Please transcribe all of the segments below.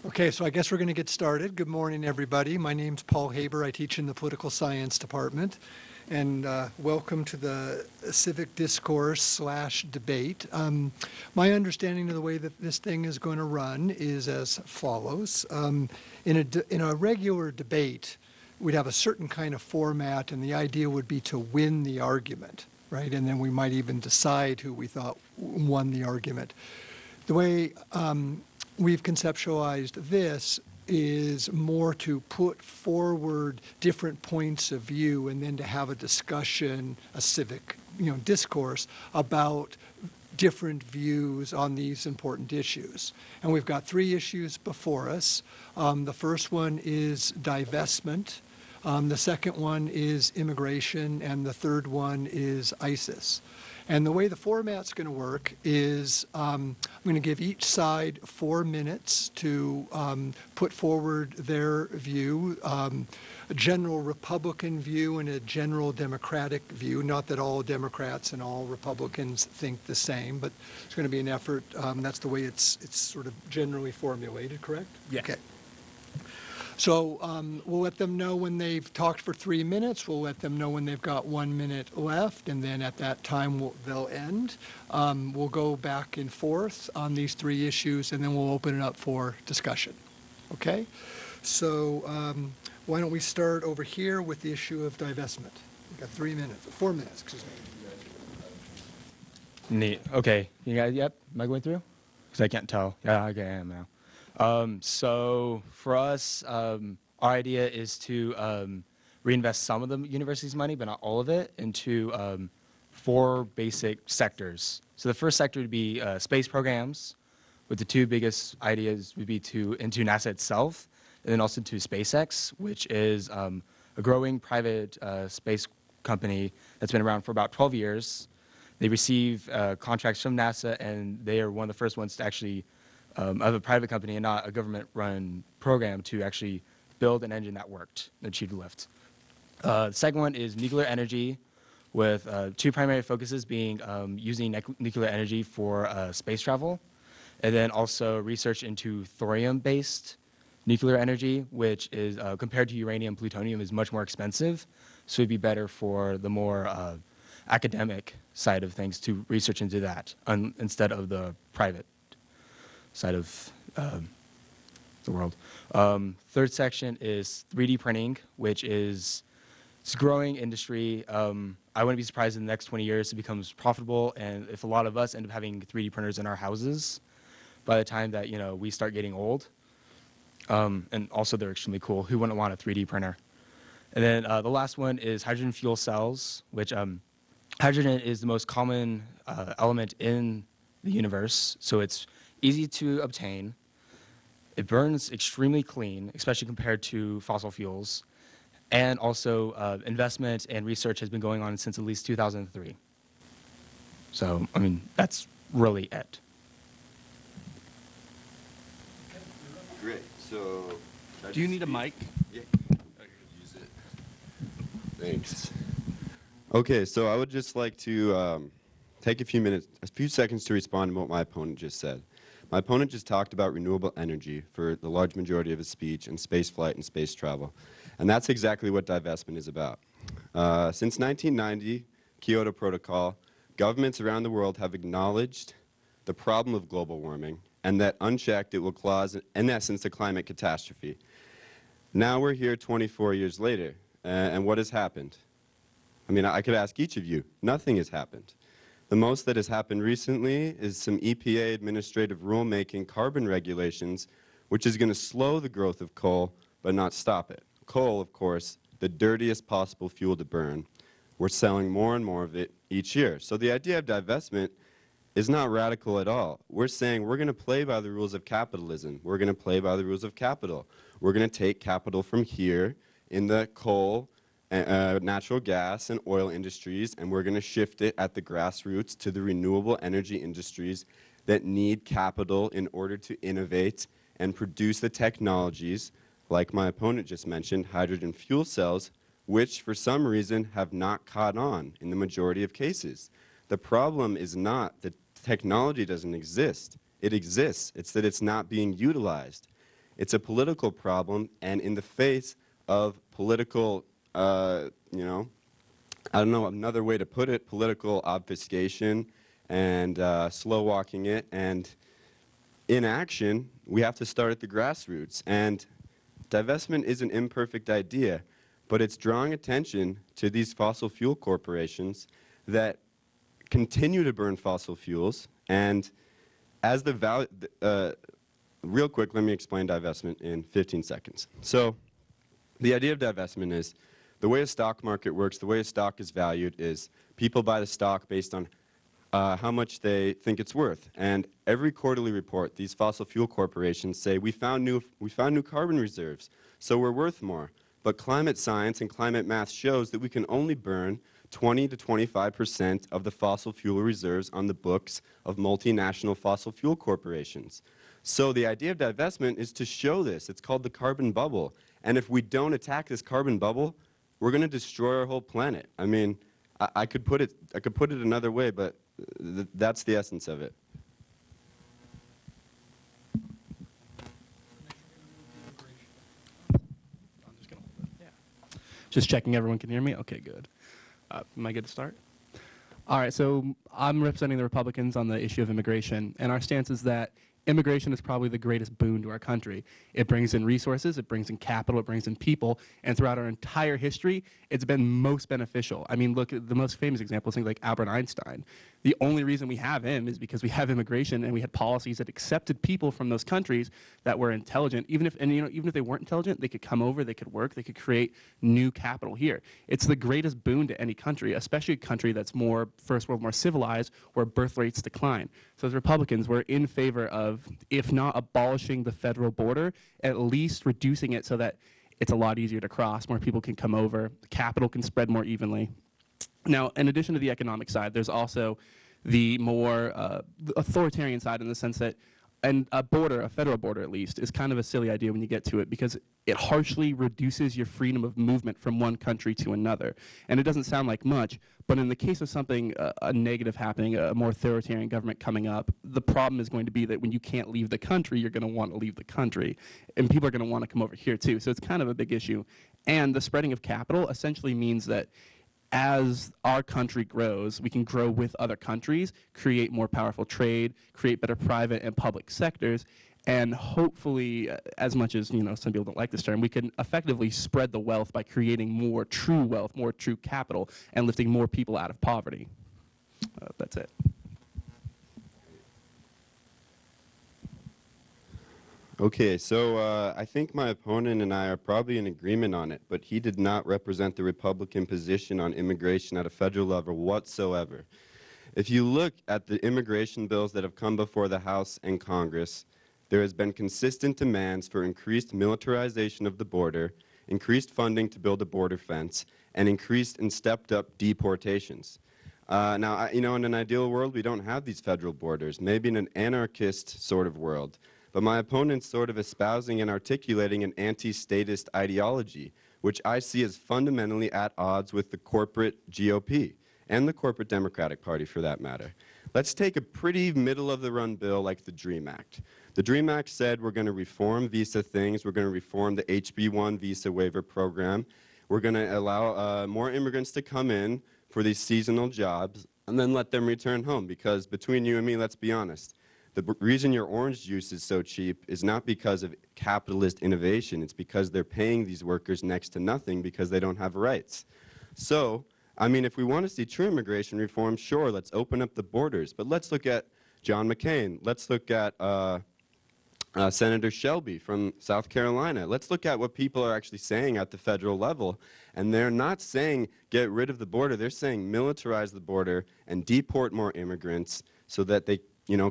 Okay, so I guess we're going to get started. Good morning, everybody. My name's Paul Haber. I teach in the Political Science Department. And welcome to the civic discourse / debate. My understanding of the way that this thing is going to run is as follows. In a regular debate, we'd have a certain kind of format, and the idea would be to win the argument, right? And then we might even decide who we thought won the argument. The way we've conceptualized this is more to put forward different points of view and then to have a discussion, a civic discourse about different views on these important issues. And we've got 3 issues before us. The first one is divestment. The second one is immigration, and the third one is ISIS. And the way the format's going to work is I'm going to give each side 4 minutes to put forward their view, a general Republican view and a general Democratic view. Not that all Democrats and all Republicans think the same, but it's going to be an effort. That's the way it's sort of generally formulated, correct? Yes. Okay. So we'll let them know when they've talked for 3 minutes. We'll let them know when they've got 1 minute left, and then at that time they'll end. We'll go back and forth on these 3 issues, and then we'll open it up for discussion. Okay? So why don't we start over here with the issue of divestment? We've got 4 minutes, excuse me. Neat. Okay. You guys, yep. Am I going through? Because I can't tell. Yeah, okay, I am now. So for us, our idea is to reinvest some of the university's money, but not all of it, into 4 basic sectors. So the first sector would be space programs, with the 2 biggest ideas would be into NASA itself, and then also to SpaceX, which is a growing private space company that's been around for about 12 years. They receive contracts from NASA, and they are one of the first ones to actually of a private company and not a government-run program to actually build an engine that worked and achieved a lift. The second one is nuclear energy, with 2 primary focuses being using nuclear energy for space travel, and then also research into thorium-based nuclear energy, which is, compared to uranium, plutonium is much more expensive, so it'd be better for the more academic side of things to research into that instead of the private side of the world. Third section is 3D printing, which is it's a growing industry. I wouldn't be surprised in the next 20 years it becomes profitable, and if a lot of us end up having 3D printers in our houses by the time that we start getting old. And also they're extremely cool. Who wouldn't want a 3D printer? And then the last one is hydrogen fuel cells, which hydrogen is the most common element in the universe, so it's easy to obtain. It burns extremely clean, especially compared to fossil fuels. And also investment and research has been going on since at least 2003. So, I mean, that's really it. Great. So, do you need a mic? Yeah. Use it. Thanks. Okay, so I would just like to take a few seconds to respond to what my opponent just said. My opponent just talked about renewable energy for the large majority of his speech and space flight and space travel. And that's exactly what divestment is about. Since 1990, Kyoto Protocol, governments around the world have acknowledged the problem of global warming and that unchecked it will cause, in essence, a climate catastrophe. Now we're here 24 years later, and what has happened? I mean, I could ask each of you. Nothing has happened. The most that has happened recently is some EPA administrative rulemaking carbon regulations, which is going to slow the growth of coal, but not stop it. Coal, of course, the dirtiest possible fuel to burn. We're selling more and more of it each year. So the idea of divestment is not radical at all. We're saying we're going to play by the rules of capitalism. We're going to play by the rules of capital. We're going to take capital from here in the coal, natural gas and oil industries, and we're going to shift it at the grassroots to the renewable energy industries that need capital in order to innovate and produce the technologies, like my opponent just mentioned, hydrogen fuel cells, which for some reason have not caught on in the majority of cases. The problem is not that technology doesn't exist. It exists. It's that it's not being utilized. It's a political problem, and in the face of political, you know, I don't know another way to put it, political obfuscation and slow walking it and inaction, we have to start at the grassroots. And divestment is an imperfect idea, but it's drawing attention to these fossil fuel corporations that continue to burn fossil fuels. And as the value, real quick, let me explain divestment in 15 seconds. So the idea of divestment is the way a stock market works, the way a stock is valued is people buy the stock based on how much they think it's worth. And every quarterly report, these fossil fuel corporations say, we found new carbon reserves, so we're worth more. But climate science and climate math shows that we can only burn 20 to 25% of the fossil fuel reserves on the books of multinational fossil fuel corporations. So the idea of divestment is to show this. It's called the carbon bubble. And if we don't attack this carbon bubble, we're going to destroy our whole planet. I mean, I could put it another way, but that's the essence of it. Just checking everyone can hear me? Okay, good. Am I good to start? All right, so I'm representing the Republicans on the issue of immigration, and our stance is that immigration is probably the greatest boon to our country. It brings in resources, it brings in capital, it brings in people, and throughout our entire history, it's been most beneficial. I mean, look, the most famous example is things like Albert Einstein. The only reason we have him is because we have immigration and we had policies that accepted people from those countries that were intelligent. Even if they weren't intelligent, they could come over, they could work, they could create new capital here. It's the greatest boon to any country, especially a country that's more first world, more civilized, where birth rates decline. So as Republicans, we're in favor of, if not abolishing the federal border, at least reducing it so that it's a lot easier to cross, more people can come over, the capital can spread more evenly. Now, in addition to the economic side, there's also the more authoritarian side, in the sense that a federal border at least, is kind of a silly idea when you get to it, because it harshly reduces your freedom of movement from one country to another. And it doesn't sound like much, but in the case of something, a negative happening, a more authoritarian government coming up, the problem is going to be that when you can't leave the country, you're going to want to leave the country. And people are going to want to come over here too. So it's kind of a big issue. And the spreading of capital essentially means that as our country grows, we can grow with other countries, create more powerful trade, create better private and public sectors, and hopefully, as much as some people don't like this term, we can effectively spread the wealth by creating more true wealth, more true capital, and lifting more people out of poverty. That's it. Okay, so I think my opponent and I are probably in agreement on it, but he did not represent the Republican position on immigration at a federal level whatsoever. If you look at the immigration bills that have come before the House and Congress, there has been consistent demands for increased militarization of the border, increased funding to build a border fence, and increased and stepped up deportations. Now, in an ideal world, we don't have these federal borders, maybe in an anarchist sort of world. But my opponent's sort of espousing and articulating an anti-statist ideology, which I see as fundamentally at odds with the corporate GOP and the corporate Democratic Party, for that matter. Let's take a pretty middle-of-the-run bill like the DREAM Act. The DREAM Act said we're going to reform visa things, we're going to reform the HB1 visa waiver program, we're going to allow more immigrants to come in for these seasonal jobs, and then let them return home, because between you and me, let's be honest, the reason your orange juice is so cheap is not because of capitalist innovation. It's because they're paying these workers next to nothing because they don't have rights. So, I mean, if we want to see true immigration reform, sure, let's open up the borders. But let's look at John McCain. Let's look at Senator Shelby from South Carolina. Let's look at what people are actually saying at the federal level. And they're not saying get rid of the border. They're saying militarize the border and deport more immigrants so that they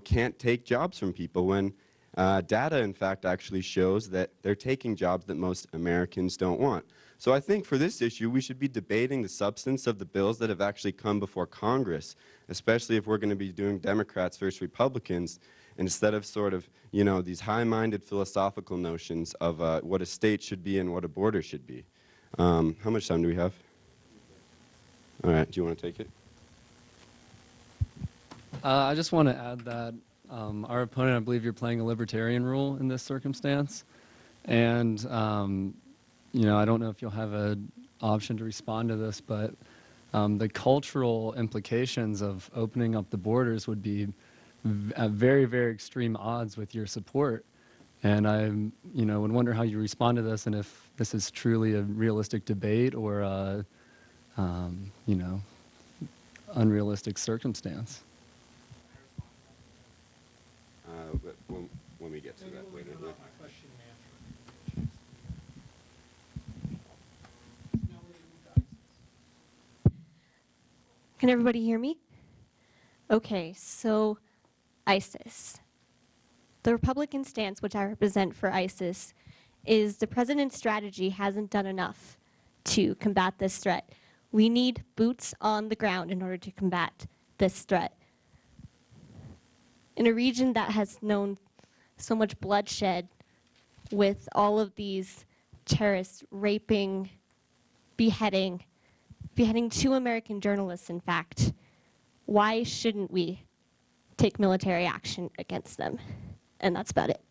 can't take jobs from people, when data, in fact, actually shows that they're taking jobs that most Americans don't want. So I think for this issue, we should be debating the substance of the bills that have actually come before Congress, especially if we're going to be doing Democrats versus Republicans, instead of sort of, these high-minded philosophical notions of what a state should be and what a border should be. How much time do we have? All right, do you want to take it? I just want to add that our opponent, I believe you're playing a libertarian role in this circumstance. And, I don't know if you'll have an option to respond to this, but the cultural implications of opening up the borders would be at very, very extreme odds with your support. And I, would wonder how you respond to this and if this is truly a realistic debate or a, unrealistic circumstance. But when we get to that later. Can everybody hear me? Okay, so ISIS. The Republican stance, which I represent for ISIS, is the president's strategy hasn't done enough to combat this threat. We need boots on the ground in order to combat this threat. In a region that has known so much bloodshed with all of these terrorists raping, beheading 2 American journalists, in fact, why shouldn't we take military action against them? And that's about it.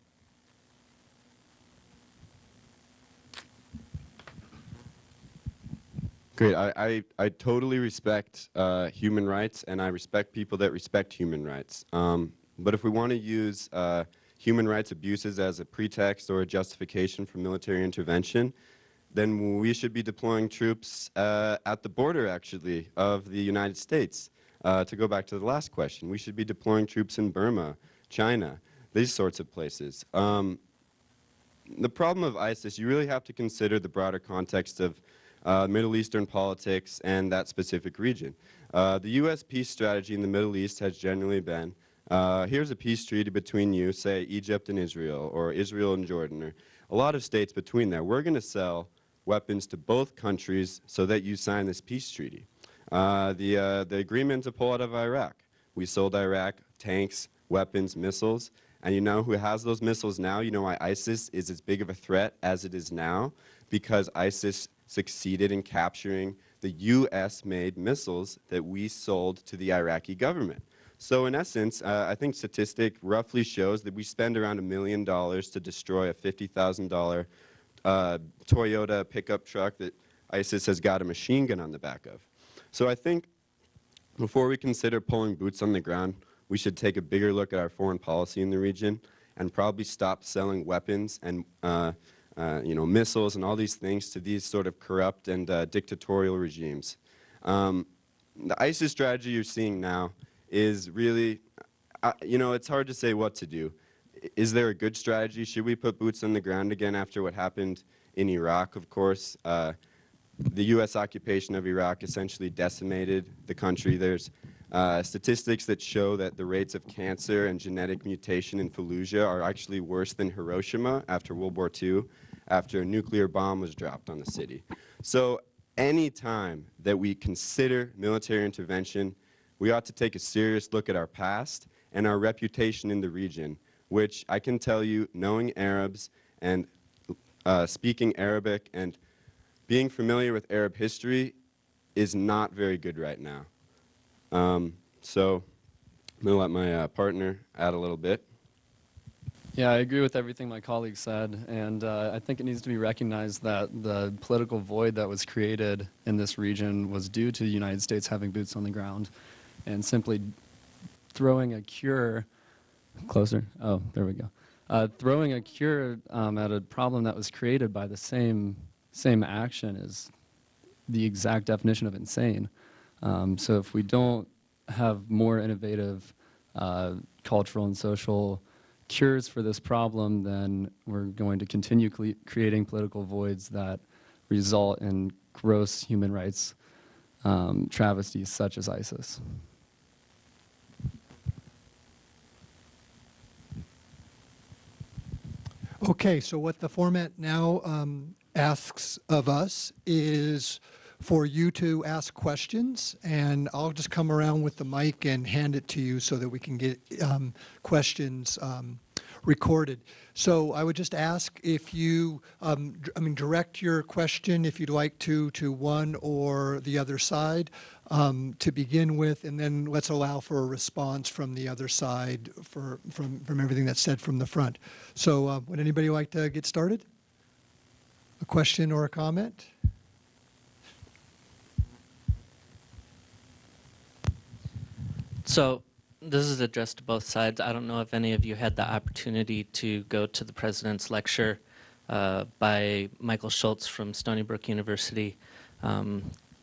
Great. I totally respect human rights, and I respect people that respect human rights. But if we want to use human rights abuses as a pretext or a justification for military intervention, then we should be deploying troops at the border, actually, of the United States. To go back to the last question, we should be deploying troops in Burma, China, these sorts of places. The problem of ISIS, you really have to consider the broader context of Middle Eastern politics and that specific region. The U.S. peace strategy in the Middle East has generally been, here's a peace treaty between you, say Egypt and Israel, or Israel and Jordan, or a lot of states between there. We're going to sell weapons to both countries so that you sign this peace treaty. The agreement to pull out of Iraq. We sold Iraq tanks, weapons, missiles, and you know who has those missiles now? You know why ISIS is as big of a threat as it is now? Because ISIS succeeded in capturing the U.S.-made missiles that we sold to the Iraqi government. So in essence, I think statistic roughly shows that we spend around $1 million to destroy a $50,000 Toyota pickup truck that ISIS has got a machine gun on the back of. So I think before we consider pulling boots on the ground, we should take a bigger look at our foreign policy in the region and probably stop selling weapons and missiles and all these things to these sort of corrupt and dictatorial regimes. The ISIS strategy you're seeing now is really, it's hard to say what to do. Is there a good strategy? Should we put boots on the ground again after what happened in Iraq, of course? The U.S. occupation of Iraq essentially decimated the country. There's statistics that show that the rates of cancer and genetic mutation in Fallujah are actually worse than Hiroshima after World War II, after a nuclear bomb was dropped on the city. So any time that we consider military intervention, we ought to take a serious look at our past and our reputation in the region, which I can tell you, knowing Arabs and speaking Arabic and being familiar with Arab history is not very good right now. So I'm going to let my partner add a little bit. Yeah, I agree with everything my colleague said, and I think it needs to be recognized that the political void that was created in this region was due to the United States having boots on the ground and simply throwing a cure closer. Oh, there we go. Throwing a cure at a problem that was created by the same action is the exact definition of insane. So if we don't have more innovative cultural and social cures for this problem, then we're going to continue creating political voids that result in gross human rights travesties such as ISIS. Okay, so what the format now asks of us is for you to ask questions, and I'll just come around with the mic and hand it to you so that we can get questions recorded. So I would just ask if you, direct your question if you'd like to one or the other side to begin with, and then let's allow for a response from the other side from everything that's said from the front. So would anybody like to get started? A question or a comment? So this is addressed to both sides. I don't know if any of you had the opportunity to go to the president's lecture by Michael Schultz from Stony Brook University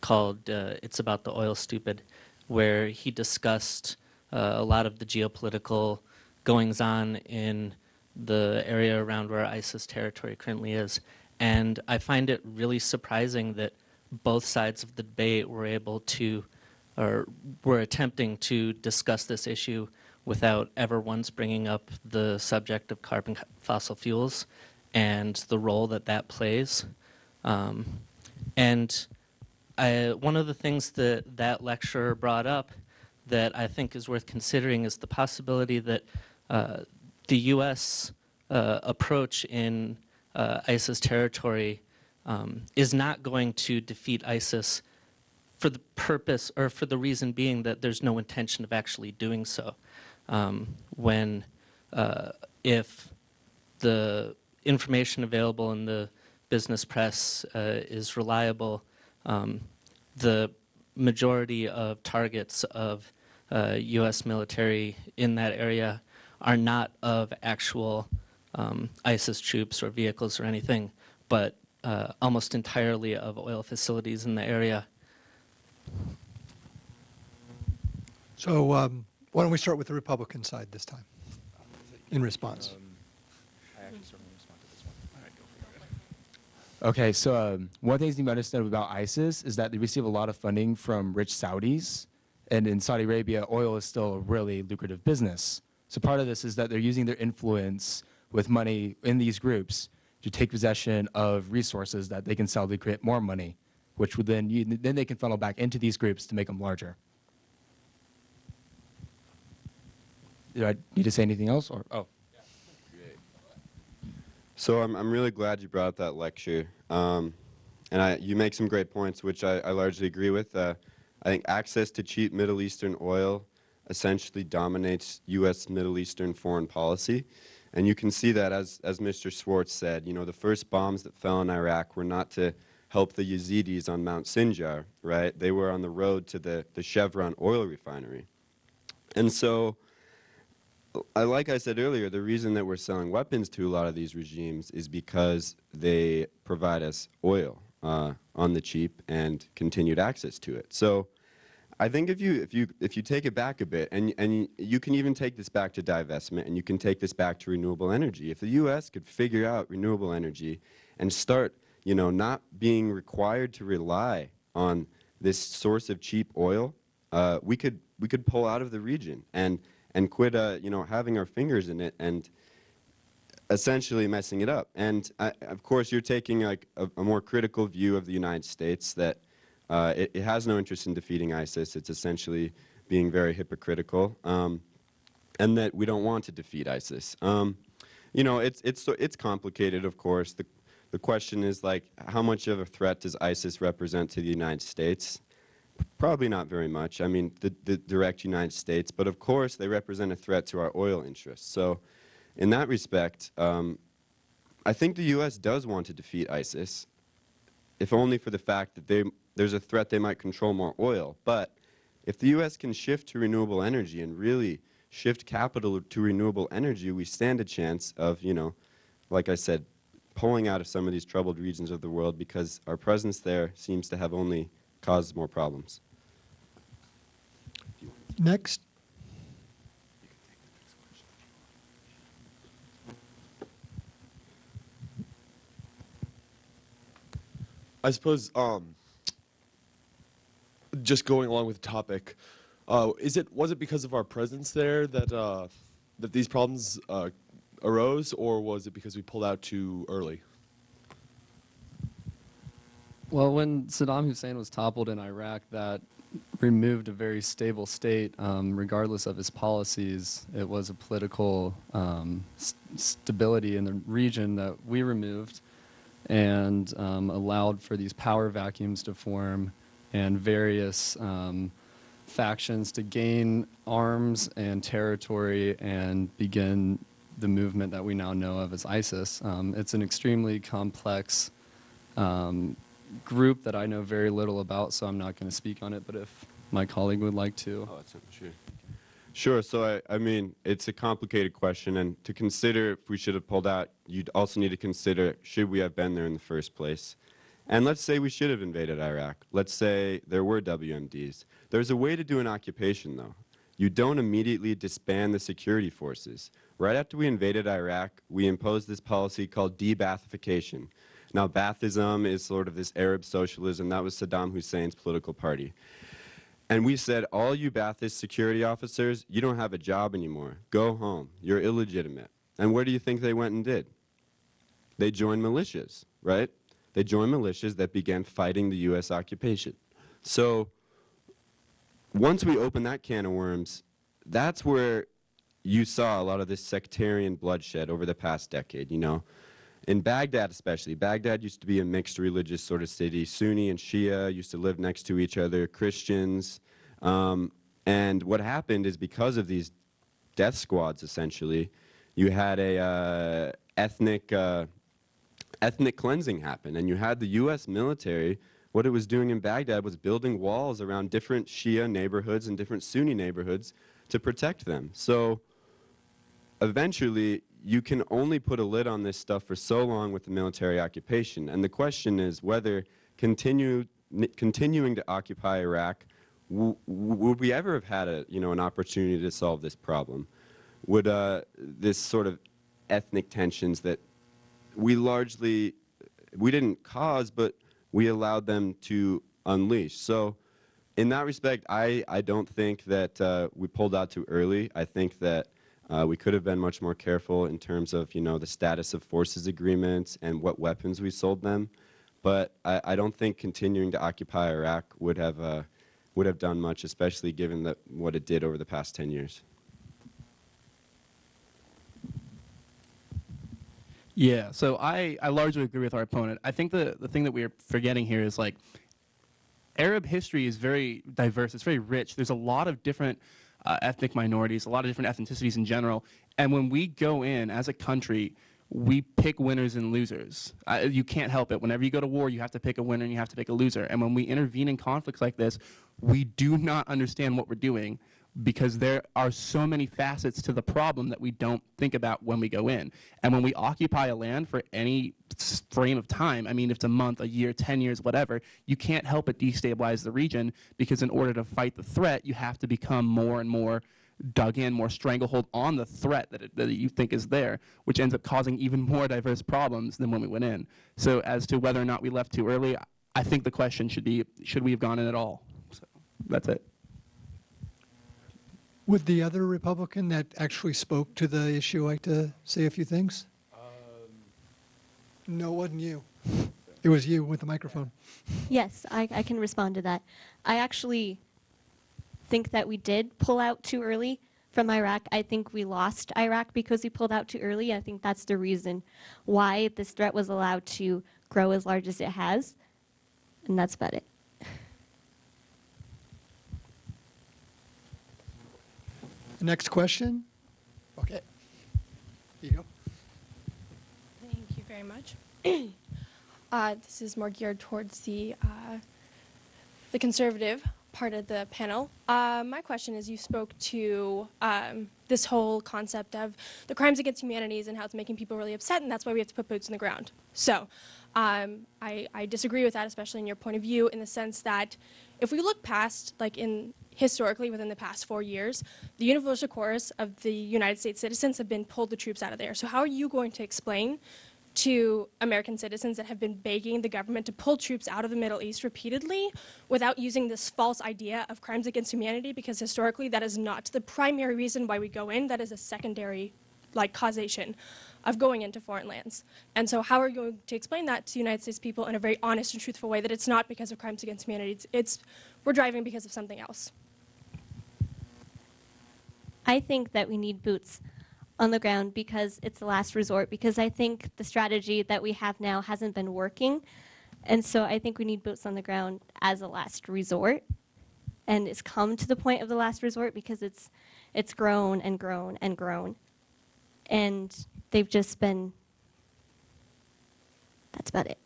called It's About the Oil Stupid, where he discussed a lot of the geopolitical goings-on in the area around where ISIS territory currently is. And I find it really surprising that both sides of the debate were able to, or were attempting to discuss this issue without ever once bringing up the subject of carbon fossil fuels and the role that that plays. And one of the things that that lecturer brought up that I think is worth considering is the possibility that the U.S. Approach in ISIS territory is not going to defeat ISIS for the purpose or for the reason being that there's no intention of actually doing so. If the information available in the business press is reliable, the majority of targets of U.S. military in that area are not of actual ISIS troops or vehicles or anything, but almost entirely of oil facilities in the area. So why don't we start with the Republican side this time in response? Okay, so one thing you might understand about ISIS is that they receive a lot of funding from rich Saudis, and in Saudi Arabia, oil is still a really lucrative business. So part of this is that they're using their influence with money in these groups to take possession of resources that they can sell to create more money, which would then they can funnel back into these groups to make them larger. Do I need to say anything else? Or oh. So I'm really glad you brought up that lecture. And you make some great points, which I largely agree with. I think access to cheap Middle Eastern oil essentially dominates U.S. Middle Eastern foreign policy. And you can see that, as Mr. Schwartz said, you know, the first bombs that fell in Iraq were not to help the Yazidis on Mount Sinjar, right? They were on the road to the Chevron oil refinery. And so, like I said earlier, the reason that we're selling weapons to a lot of these regimes is because they provide us oil on the cheap and continued access to it. So I think if you take it back a bit, and you can even take this back to divestment, and you can take this back to renewable energy. If the U.S. could figure out renewable energy and start, you know, not being required to rely on this source of cheap oil, we could pull out of the region and quit, you know, having our fingers in it and essentially messing it up. And of course, you're taking like a more critical view of the United States that it has no interest in defeating ISIS. It's essentially being very hypocritical, and that we don't want to defeat ISIS. You know, it's complicated, of course. The question is like, how much of a threat does ISIS represent to the United States? Probably not very much. I mean, the direct United States, but of course they represent a threat to our oil interests. So in that respect, I think the U.S. does want to defeat ISIS, if only for the fact that there's a threat they might control more oil. But if the U.S. can shift to renewable energy and really shift capital to renewable energy, we stand a chance of, you know, like I said, pulling out of some of these troubled regions of the world, because our presence there seems to have only caused more problems. Next. I suppose, just going along with the topic, was it because of our presence there that that these problems arose, or was it because we pulled out too early? Well, when Saddam Hussein was toppled in Iraq, that removed a very stable state, regardless of his policies. It was a political stability in the region that we removed, and allowed for these power vacuums to form and various factions to gain arms and territory and begin the movement that we now know of as ISIS. It's an extremely complex group that I know very little about, so I'm not going to speak on it, but if my colleague would like to. Oh, that's sure. Sure. So, I mean, it's a complicated question. And to consider if we should have pulled out, you'd also need to consider, should we have been there in the first place? And let's say we should have invaded Iraq. Let's say there were WMDs. There's a way to do an occupation, though. You don't immediately disband the security forces. Right after we invaded Iraq, we imposed this policy called de-Baathification. Now, Baathism is sort of this Arab socialism. That was Saddam Hussein's political party. And we said, all you Baathist security officers, you don't have a job anymore. Go home. You're illegitimate. And what do you think they went and did? They joined militias, right? They joined militias that began fighting the U.S. occupation. So once we opened that can of worms, that's where you saw a lot of this sectarian bloodshed over the past decade, you know. In Baghdad especially, Baghdad used to be a mixed religious sort of city. Sunni and Shia used to live next to each other, Christians. And what happened is because of these death squads, essentially, you had a ethnic cleansing happen. And you had the U.S. military, what it was doing in Baghdad was building walls around different Shia neighborhoods and different Sunni neighborhoods to protect them. So eventually, you can only put a lid on this stuff for so long with the military occupation. And the question is whether continuing to occupy Iraq, would we ever have had an opportunity to solve this problem? Would this sort of ethnic tensions that we didn't cause, but we allowed them to unleash? So in that respect, I don't think that we pulled out too early. I think that we could have been much more careful in terms of, the status of forces agreements and what weapons we sold them. But I don't think continuing to occupy Iraq would have done much, especially given what it did over the past 10 years. Yeah, so I largely agree with our opponent. I think the thing that we're forgetting here is, like, Arab history is very diverse. It's very rich. There's a lot of different ethnic minorities, a lot of different ethnicities in general. And when we go in as a country, we pick winners and losers. You can't help it. Whenever you go to war, you have to pick a winner and you have to pick a loser. And when we intervene in conflicts like this, we do not understand what we're doing because there are so many facets to the problem that we don't think about when we go in. And when we occupy a land for any frame of time, I mean, if it's a month, a year, 10 years, whatever, you can't help but destabilize the region because in order to fight the threat, you have to become more and more dug in, more stranglehold on the threat that you think is there, which ends up causing even more diverse problems than when we went in. So as to whether or not we left too early, I think the question should be, should we have gone in at all? So that's it. Would the other Republican that actually spoke to the issue like to say a few things? No, it wasn't you. It was you with the microphone. Yes, I can respond to that. I actually think that we did pull out too early from Iraq. I think we lost Iraq because we pulled out too early. I think that's the reason why this threat was allowed to grow as large as it has. And that's about it. Next question. Okay. Here you go. Thank you very much. This is more geared towards the conservative part of the panel. My question is, you spoke to this whole concept of the crimes against humanities and how it's making people really upset, and that's why we have to put boots in the ground. So I disagree with that, especially in your point of view, in the sense that if we look past, like historically within the past 4 years, the universal chorus of the United States citizens have been pulled the troops out of there. So how are you going to explain to American citizens that have been begging the government to pull troops out of the Middle East repeatedly without using this false idea of crimes against humanity? Because historically that is not the primary reason why we go in. That is a secondary causation of going into foreign lands. And so how are you going to explain that to the United States people in a very honest and truthful way, that it's not because of crimes against humanity, we're driving because of something else? I think that we need boots on the ground because it's the last resort, because I think the strategy that we have now hasn't been working. And so I think we need boots on the ground as a last resort. And it's come to the point of the last resort because it's grown and grown and grown. And they've just been, that's about it.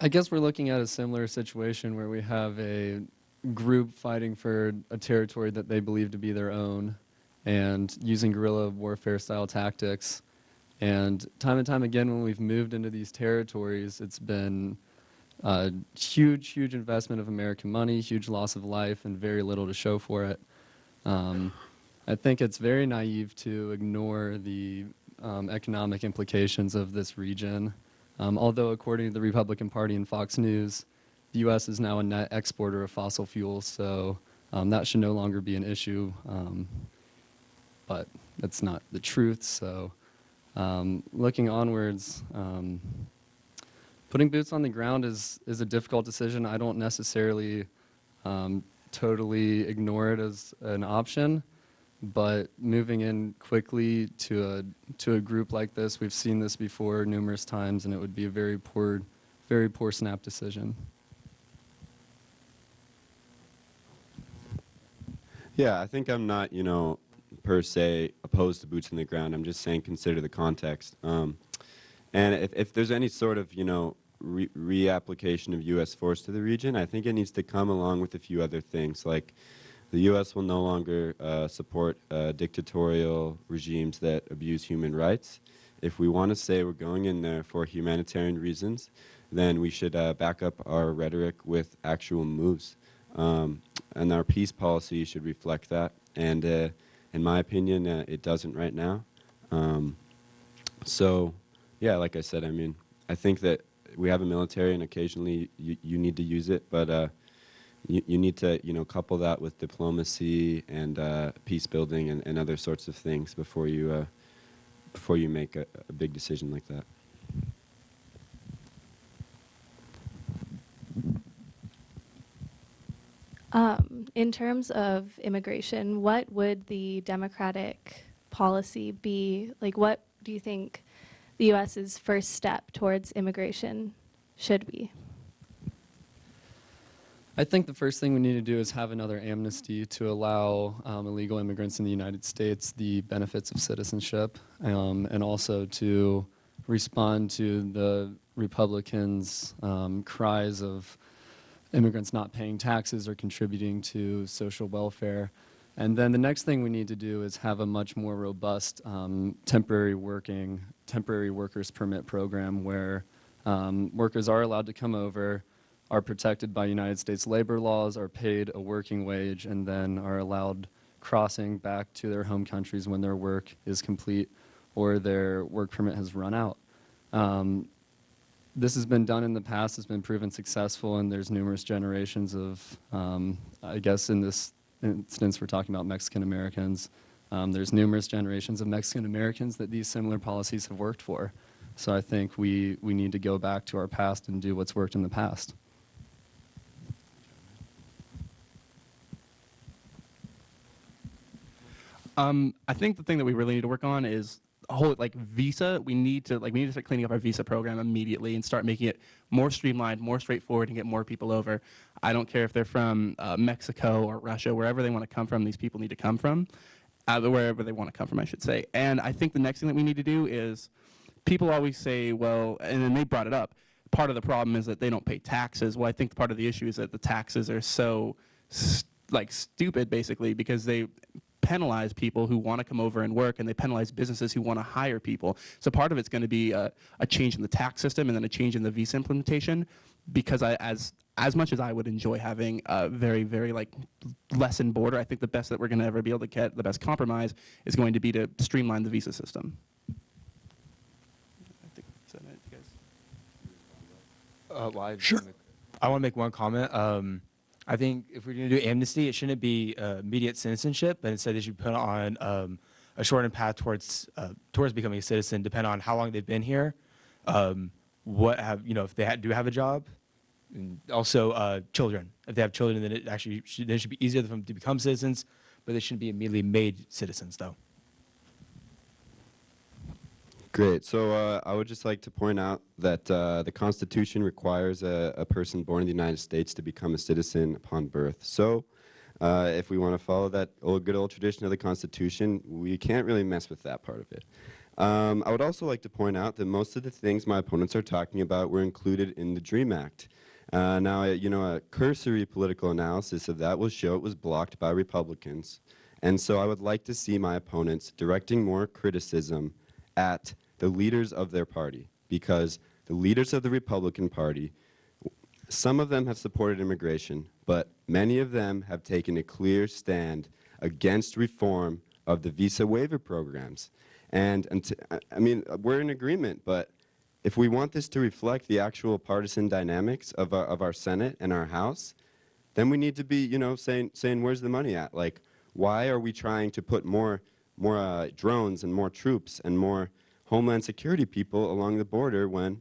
I guess we're looking at a similar situation where we have a group fighting for a territory that they believe to be their own and using guerrilla warfare style tactics. And time again, when we've moved into these territories, it's been a huge, huge investment of American money, huge loss of life, and very little to show for it. I think it's very naive to ignore the economic implications of this region. Although according to the Republican Party and Fox News, the U.S. is now a net exporter of fossil fuels, so that should no longer be an issue. But that's not the truth, so looking onwards, putting boots on the ground is a difficult decision. I don't necessarily totally ignore it as an option, but moving in quickly to a group like this, we've seen this before numerous times, and it would be a very poor snap decision. Yeah, I think I'm not, per se opposed to boots on the ground. I'm just saying consider the context. And if there's any sort of, reapplication of U.S. force to the region, I think it needs to come along with a few other things, like the U.S. will no longer support dictatorial regimes that abuse human rights. If we want to say we're going in there for humanitarian reasons, then we should back up our rhetoric with actual moves. And our peace policy should reflect that. And in my opinion, it doesn't right now. So, yeah, like I said, I think that we have a military, and occasionally you need to use it, but you need to, couple that with diplomacy and peace building and other sorts of things before you make a big decision like that. In terms of immigration, what would the Democratic policy be? Like, what do you think the U.S.'s first step towards immigration should be? I think the first thing we need to do is have another amnesty to allow illegal immigrants in the United States the benefits of citizenship, and also to respond to the Republicans' cries of immigrants not paying taxes or contributing to social welfare. And then the next thing we need to do is have a much more robust temporary workers permit program where workers are allowed to come over, are protected by United States labor laws, are paid a working wage, and then are allowed crossing back to their home countries when their work is complete or their work permit has run out. This has been done in the past, it's been proven successful, and there's numerous generations of, I guess in this instance we're talking about Mexican Americans, there's numerous generations of Mexican Americans that these similar policies have worked for. So I think we need to go back to our past and do what's worked in the past. I think the thing that we really need to work on is a whole visa. We need to start cleaning up our visa program immediately and start making it more streamlined, more straightforward, and get more people over. I don't care if they're from Mexico or Russia, wherever they want to come from. These people need to come from, wherever they want to come from, I should say. And I think the next thing that we need to do is, people always say, well, and then they brought it up, part of the problem is that they don't pay taxes. Well, I think part of the issue is that the taxes are so stupid, basically, because they penalize people who want to come over and work, and they penalize businesses who want to hire people. So part of it's going to be a change in the tax system and then a change in the visa implementation, because as much as I would enjoy having a very, very lessened border, I think the best that we're going to ever be able to get, the best compromise, is going to be to streamline the visa system. I think that's it, you guys. Sure. I want to make one comment. I think if we're going to do amnesty, it shouldn't be immediate citizenship, but instead they should put on a shortened path towards becoming a citizen, depending on how long they've been here, if they do have a job, and also children. If they have children, then it should be easier for them to become citizens, but they shouldn't be immediately made citizens, though. Great. So I would just like to point out that the Constitution requires a person born in the United States to become a citizen upon birth. So if we want to follow that good old tradition of the Constitution, we can't really mess with that part of it. I would also like to point out that most of the things my opponents are talking about were included in the DREAM Act. Now, a cursory political analysis of that will show it was blocked by Republicans. And so I would like to see my opponents directing more criticism at the leaders of their party, because the leaders of the Republican Party, some of them have supported immigration, but many of them have taken a clear stand against reform of the visa waiver programs. I mean, we're in agreement, but if we want this to reflect the actual partisan dynamics of our Senate and our House, then we need to be, saying where's the money at? Like, why are we trying to put more drones and more troops and more Homeland Security people along the border when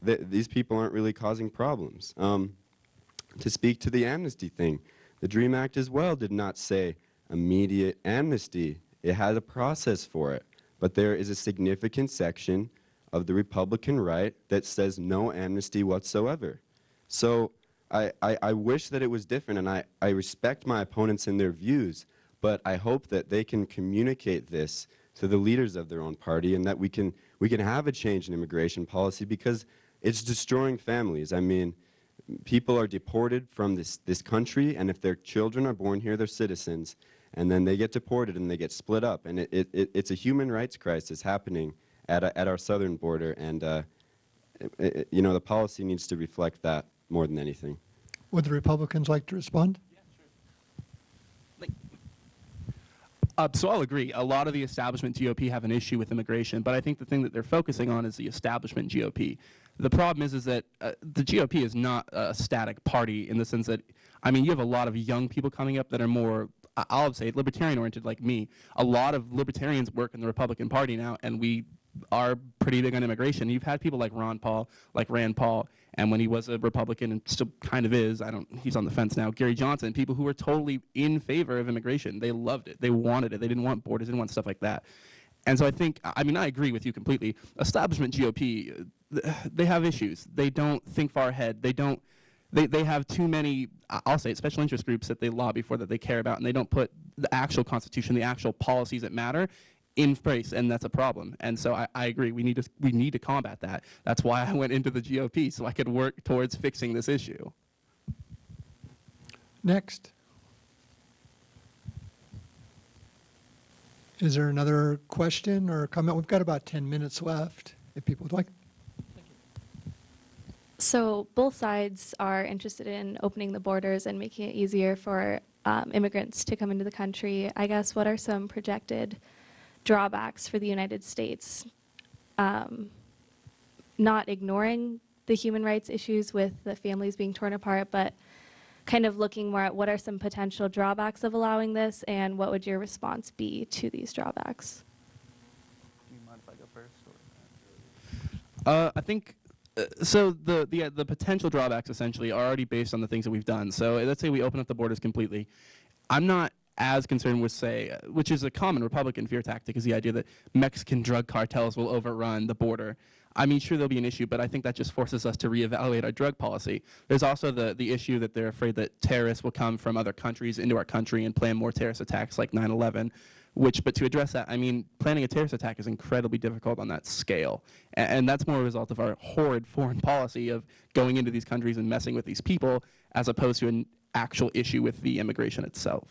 these people aren't really causing problems? To speak to the amnesty thing, the DREAM Act as well did not say immediate amnesty. It had a process for it. But there is a significant section of the Republican right that says no amnesty whatsoever. So I wish that it was different, and I respect my opponents in their views, but I hope that they can communicate this to the leaders of their own party, and that we can have a change in immigration policy, because it's destroying families. I mean, people are deported from this country, and if their children are born here, they're citizens, and then they get deported and they get split up, and it's a human rights crisis happening at our southern border, and the policy needs to reflect that more than anything. Would the Republicans like to respond? So I'll agree. A lot of the establishment GOP have an issue with immigration, but I think the thing that they're focusing on is the establishment GOP. The problem is that the GOP is not a static party in the sense that, I mean, you have a lot of young people coming up that are more, I'll say, libertarian-oriented like me. A lot of libertarians work in the Republican Party now, and we are pretty big on immigration. You've had people like Rand Paul, and when he was a Republican and still kind of is, he's on the fence now, Gary Johnson, people who were totally in favor of immigration. They loved it. They wanted it. They didn't want borders. They didn't want stuff like that. And so I think, I mean, I agree with you completely. Establishment GOP, they have issues. They don't think far ahead. They have too many, I'll say it, special interest groups that they lobby for, that they care about, and they don't put the actual Constitution, the actual policies that matter in place, and that's a problem. And so I agree. We need to combat that. That's why I went into the GOP, so I could work towards fixing this issue. Next. Is there another question or comment? We've got about 10 minutes left, if people would like. So both sides are interested in opening the borders and making it easier for immigrants to come into the country. I guess, what are some projected drawbacks for the United States? Not ignoring the human rights issues with the families being torn apart, but kind of looking more at what are some potential drawbacks of allowing this, and what would your response be to these drawbacks? Do you mind if I go first? I think so. The potential drawbacks essentially are already based on the things that we've done. So let's say we open up the borders completely. I'm not as concerned with, say, which is a common Republican fear tactic, is the idea that Mexican drug cartels will overrun the border. I mean, sure, there'll be an issue, but I think that just forces us to reevaluate our drug policy. There's also the issue that they're afraid that terrorists will come from other countries into our country and plan more terrorist attacks like 9/11, but to address that, I mean, planning a terrorist attack is incredibly difficult on that scale. And that's more a result of our horrid foreign policy of going into these countries and messing with these people, as opposed to an actual issue with the immigration itself.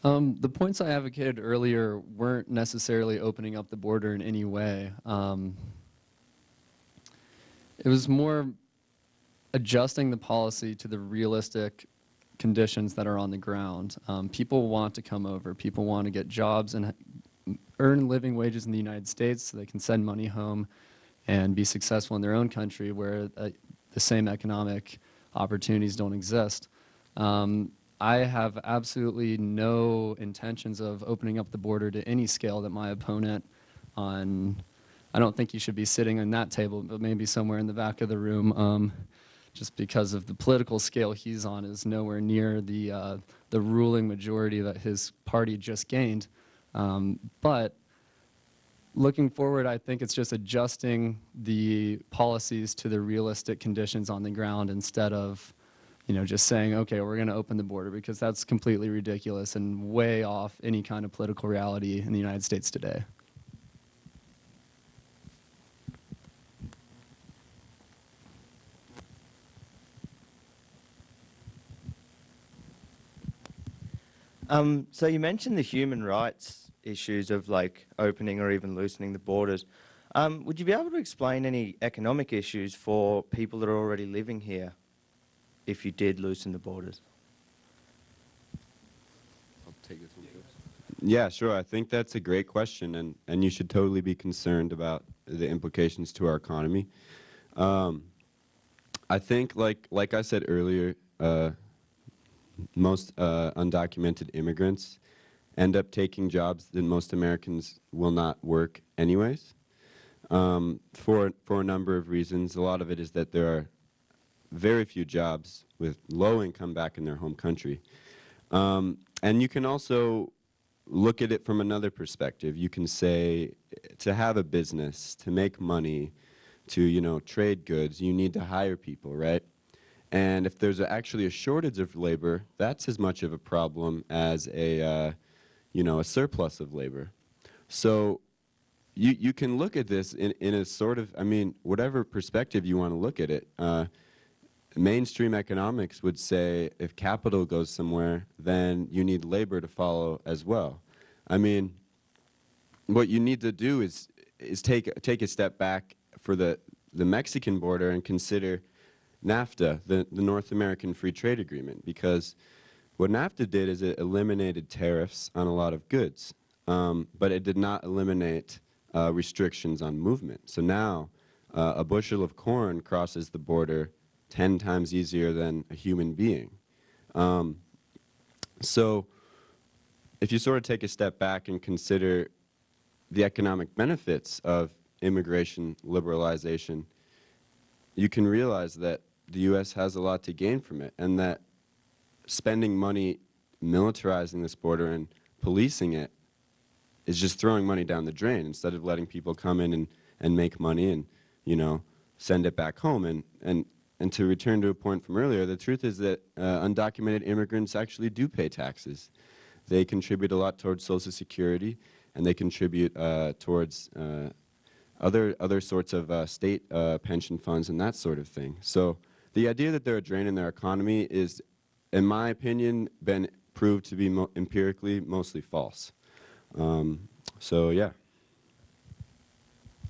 The points I advocated earlier weren't necessarily opening up the border in any way. It was more adjusting the policy to the realistic conditions that are on the ground. People want to come over. People want to get jobs and earn living wages in the United States so they can send money home and be successful in their own country where the same economic opportunities don't exist. I have absolutely no intentions of opening up the border to any scale that my opponent I don't think you should be sitting on that table, but maybe somewhere in the back of the room, just because of the political scale he's on is nowhere near the ruling majority that his party just gained. But looking forward, I think it's just adjusting the policies to the realistic conditions on the ground instead of just saying, okay, we're going to open the border, because that's completely ridiculous and way off any kind of political reality in the United States today. So you mentioned the human rights issues of like opening or even loosening the borders. Would you be able to explain any economic issues for people that are already living here if you did loosen the borders? I'll take this one first. Yeah, sure. I think that's a great question, and you should totally be concerned about the implications to our economy. I think, like I said earlier, most undocumented immigrants end up taking jobs that most Americans will not work anyways, for a number of reasons. A lot of it is that there are very few jobs with low income back in their home country. And you can also look at it from another perspective. You can say, to have a business, to make money, to trade goods, you need to hire people, right? And if there's actually a shortage of labor, that's as much of a problem as a surplus of labor. So you can look at this in a sort of, whatever perspective you want to look at it. Mainstream economics would say if capital goes somewhere, then you need labor to follow as well. What you need to do is take a step back for the Mexican border and consider NAFTA, the North American Free Trade Agreement, because what NAFTA did is it eliminated tariffs on a lot of goods, but it did not eliminate restrictions on movement. So now a bushel of corn crosses the border 10 times easier than a human being. So if you sort of take a step back and consider the economic benefits of immigration liberalization, you can realize that the U.S. has a lot to gain from it, and that spending money militarizing this border and policing it is just throwing money down the drain instead of letting people come in and make money and, send it back home. And to return to a point from earlier, the truth is that undocumented immigrants actually do pay taxes. They contribute a lot towards Social Security, and they contribute towards other sorts of state pension funds and that sort of thing. So the idea that they're a drain in their economy is, in my opinion, been proved to be empirically mostly false. So yeah.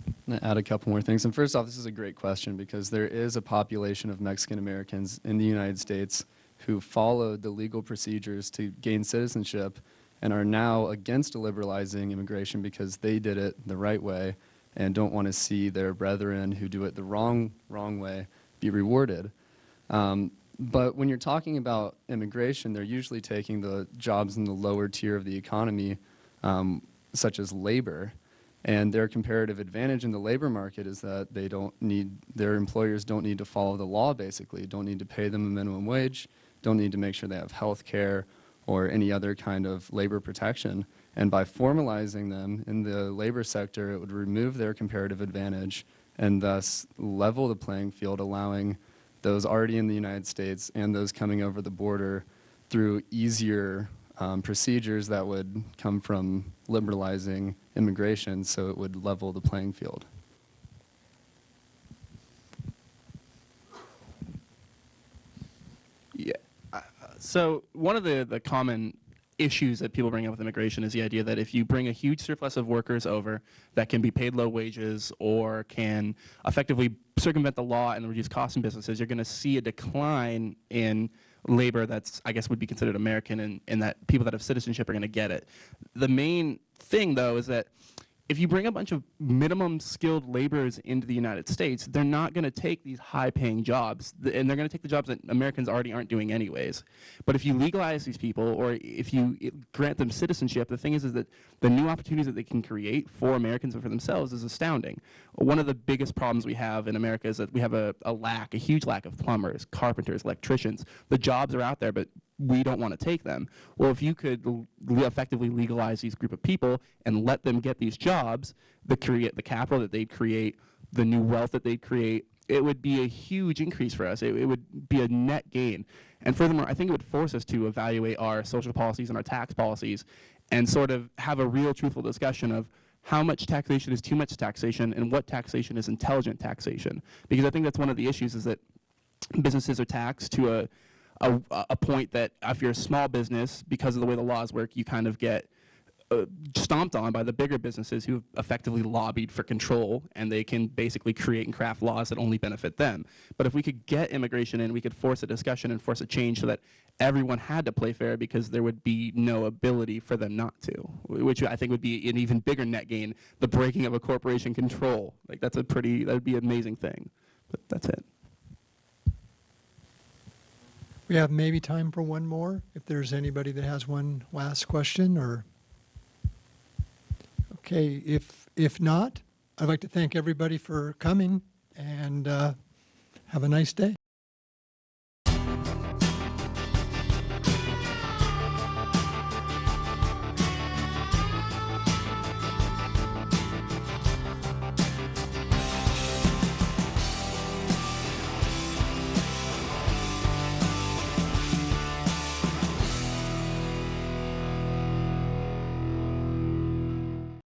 I'm gonna add a couple more things. And first off, this is a great question, because there is a population of Mexican Americans in the United States who followed the legal procedures to gain citizenship and are now against liberalizing immigration because they did it the right way and don't want to see their brethren who do it the wrong way be rewarded. But when you're talking about immigration, they're usually taking the jobs in the lower tier of the economy, such as labor. And their comparative advantage in the labor market is that their employers don't need to follow the law, basically, don't need to pay them a minimum wage, don't need to make sure they have health care or any other kind of labor protection. And by formalizing them in the labor sector, it would remove their comparative advantage and thus level the playing field, allowing those already in the United States and those coming over the border through easier procedures that would come from liberalizing immigration, so it would level the playing field. Yeah. So one of the common issues that people bring up with immigration is the idea that if you bring a huge surplus of workers over that can be paid low wages or can effectively circumvent the law and reduce costs in businesses, you're going to see a decline in labor that's, I guess, would be considered American, and that people that have citizenship are going to get it. The main thing, though, is that if you bring a bunch of minimum skilled laborers into the United States, they're not going to take these high paying jobs, and they're going to take the jobs that Americans already aren't doing anyways. But if you legalize these people, or if you grant them citizenship, the thing is that the new opportunities that they can create for Americans and for themselves is astounding. One of the biggest problems we have in America is that we have a huge lack of plumbers, carpenters, electricians. The jobs are out there, but we don't want to take them. Well, if you could effectively legalize these group of people and let them get these jobs, the capital that they'd create, the new wealth that they'd create, it would be a huge increase for us. It would be a net gain. And furthermore, I think it would force us to evaluate our social policies and our tax policies and sort of have a real truthful discussion of how much taxation is too much taxation and what taxation is intelligent taxation. Because I think that's one of the issues, is that businesses are taxed to a point that if you're a small business, because of the way the laws work, you kind of get stomped on by the bigger businesses who've effectively lobbied for control, and they can basically create and craft laws that only benefit them. But if we could get immigration in, we could force a discussion and force a change so that everyone had to play fair, because there would be no ability for them not to, which I think would be an even bigger net gain, the breaking of a corporation control. Like that would be an amazing thing. But that's it. We have maybe time for one more, if there's anybody that has one last question, or... Okay, if not, I'd like to thank everybody for coming, and have a nice day.